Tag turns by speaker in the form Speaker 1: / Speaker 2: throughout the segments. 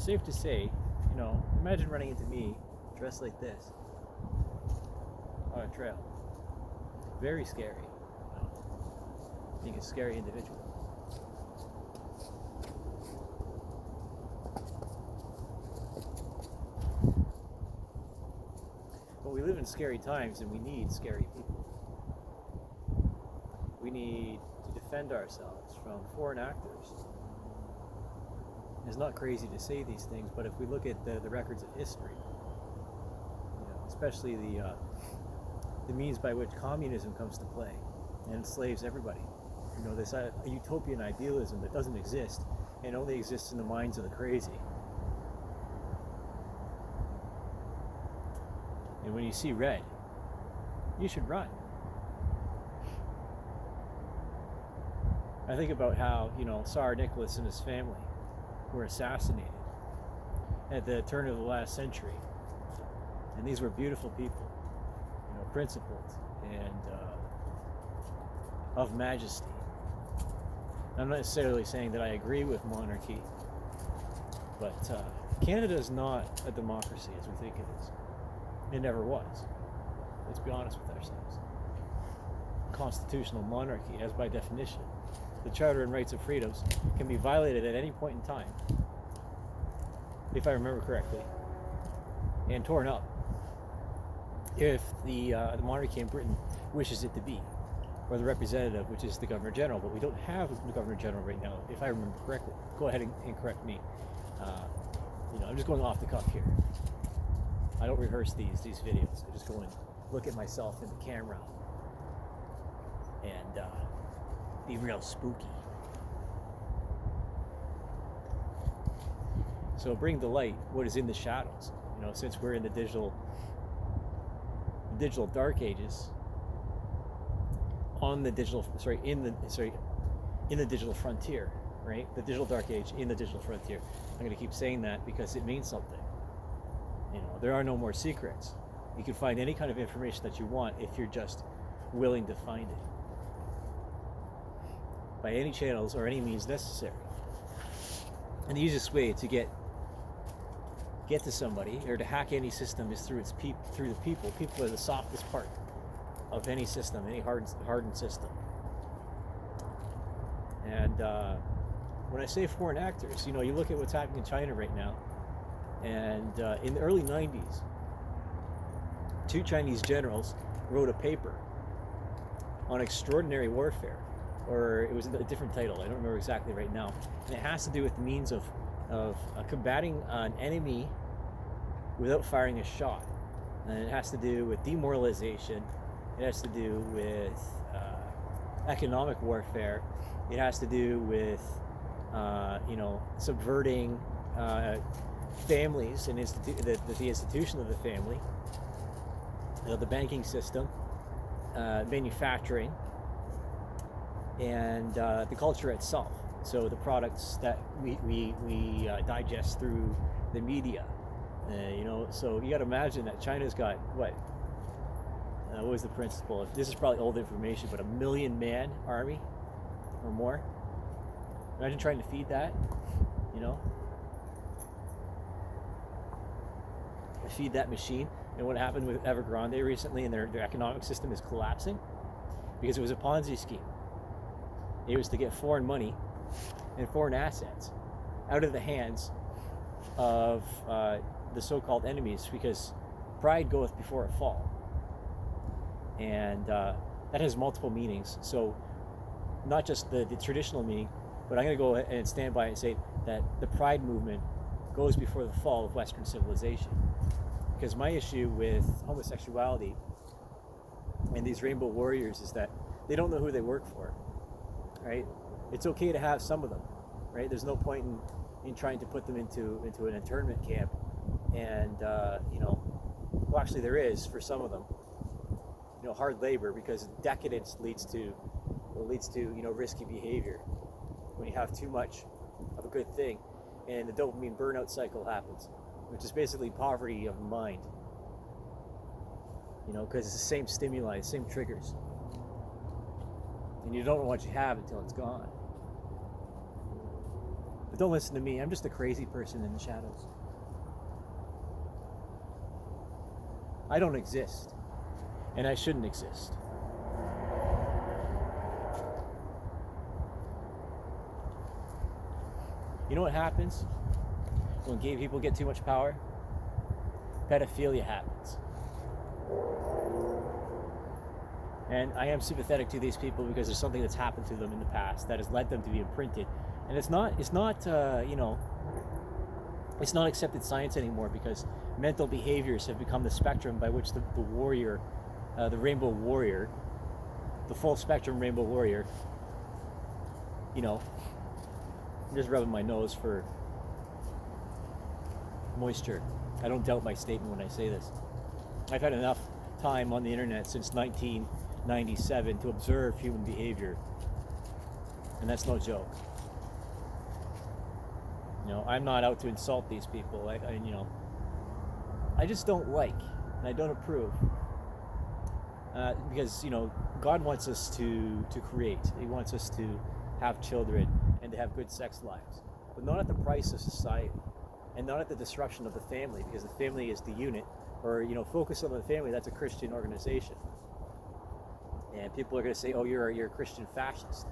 Speaker 1: safe to say, imagine running into me dressed like this on a trail. Very scary. Being a scary individual. But we live in scary times, and we need scary people. We need to defend ourselves from foreign actors. It's not crazy to say these things, but if we look at the records of history, especially the means by which communism comes to play and enslaves everybody, this utopian idealism that doesn't exist and only exists in the minds of the crazy. And when you see red, you should run. I think about how, Tsar Nicholas and his family were assassinated at the turn of the last century. And these were beautiful people, principled and of majesty. I'm not necessarily saying that I agree with monarchy, but Canada is not a democracy as we think it is. It never was. Let's be honest with ourselves. Constitutional monarchy, as by definition, the Charter and Rights of Freedoms can be violated at any point in time, if I remember correctly, and torn up if the monarchy in Britain wishes it to be, or the representative, which is the Governor General. But we don't have the Governor General right now, if I remember correctly. Go ahead and correct me. I'm just going off the cuff here. I don't rehearse these videos. I just go and look at myself in the camera and be real spooky. So bring to light what is in the shadows. Since we're in the digital dark ages, in the digital frontier, right? The digital dark age in the digital frontier. I'm going to keep saying that because it means something. There are no more secrets. You can find any kind of information that you want if you're just willing to find it by any channels or any means necessary. And the easiest way to get to somebody or to hack any system is through the people. People are the softest part of any system, any hardened system. And when I say foreign actors, you look at what's happening in China right now. And in the early 90s, 2 Chinese generals wrote a paper on extraordinary warfare, or it was a different title, I don't remember exactly right now. And it has to do with the means of combating an enemy without firing a shot. And it has to do with demoralization. It has to do with economic warfare. It has to do with subverting families and the institution of the family, the banking system, manufacturing, and the culture itself. So the products that we digest through the media, So you got to imagine that China's got what was the principle? This is probably old information, but 1 million man army or more. Imagine trying to feed that, feed that machine. And what happened with Evergrande recently, and their economic system is collapsing because it was a Ponzi scheme. It was to get foreign money and foreign assets out of the hands of the so-called enemies, because pride goeth before a fall. And that has multiple meanings. So not just the traditional meaning, but I'm going to go and stand by and say that the pride movement goes before the fall of Western civilization. Because my issue with homosexuality and these rainbow warriors is that they don't know who they work for, right? It's okay to have some of them, right? There's no point in trying to put them into an internment camp, and well, actually there is for some of them, hard labor, because decadence leads to risky behavior when you have too much of a good thing, and the dopamine burnout cycle happens, which is basically poverty of mind, because it's the same stimuli, same triggers, and you don't know what you have until it's gone. But don't listen to me. I'm just a crazy person in the shadows. I don't exist. And I shouldn't exist. You know what happens when gay people get too much power? Pedophilia happens. And I am sympathetic to these people because there's something that's happened to them in the past that has led them to be imprinted. And it's not accepted science anymore, because mental behaviors have become the spectrum by which the warrior, the rainbow warrior, the full spectrum rainbow warrior, I'm just rubbing my nose for moisture. I don't doubt my statement when I say this. I've had enough time on the internet since 1997 to observe human behavior, and that's no joke. I'm not out to insult these people. I just don't like, and I don't approve, because God wants us to create. He wants us to have children and to have good sex lives, but not at the price of society, and not at the disruption of the family, because the family is the unit. Or focus on the family. That's a Christian organization, and people are going to say, "Oh, you're a Christian fascist,"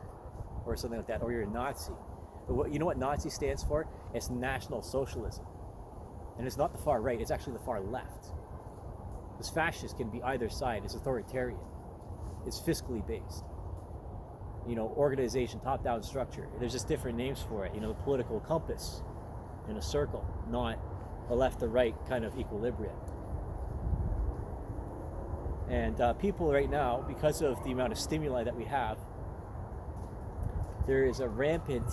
Speaker 1: or something like that, or you're a Nazi. But you know what Nazi stands for? It's National Socialism, and it's not the far right. It's actually the far left. Because fascist can be either side. It's authoritarian. It's fiscally based. Organization, top-down structure. There's just different names for it. The political compass in a circle, not a left or right kind of equilibrium. And people right now, because of the amount of stimuli that we have, there is a rampant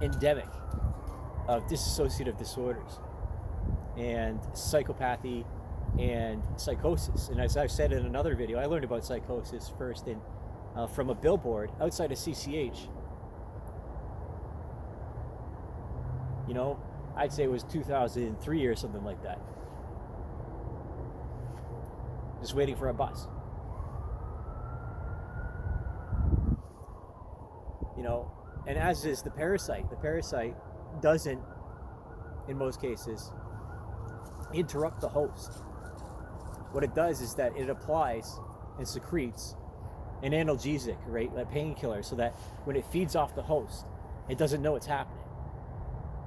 Speaker 1: endemic of dissociative disorders and psychopathy and psychosis. And as I've said in another video, I learned about psychosis first from a billboard outside of CCH. I'd say it was 2003 or something like that. Just waiting for a bus. And as is the parasite. The parasite doesn't, in most cases, interrupt the host. What it does is that it applies and secretes an analgesic, right, a painkiller, so that when it feeds off the host, it doesn't know it's happening.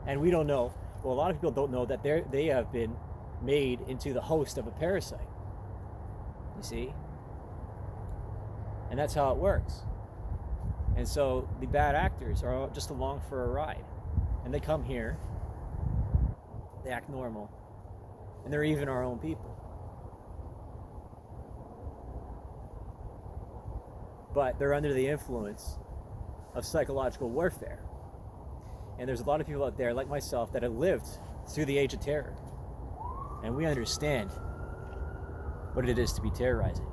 Speaker 1: And we don't know, well, a lot of people don't know that they have been made into the host of a parasite. You see? And that's how it works. And so the bad actors are just along for a ride. And they come here, they act normal, and they're even our own people. But they're under the influence of psychological warfare. And there's a lot of people out there, like myself, that have lived through the age of terror. And we understand what it is to be terrorizing.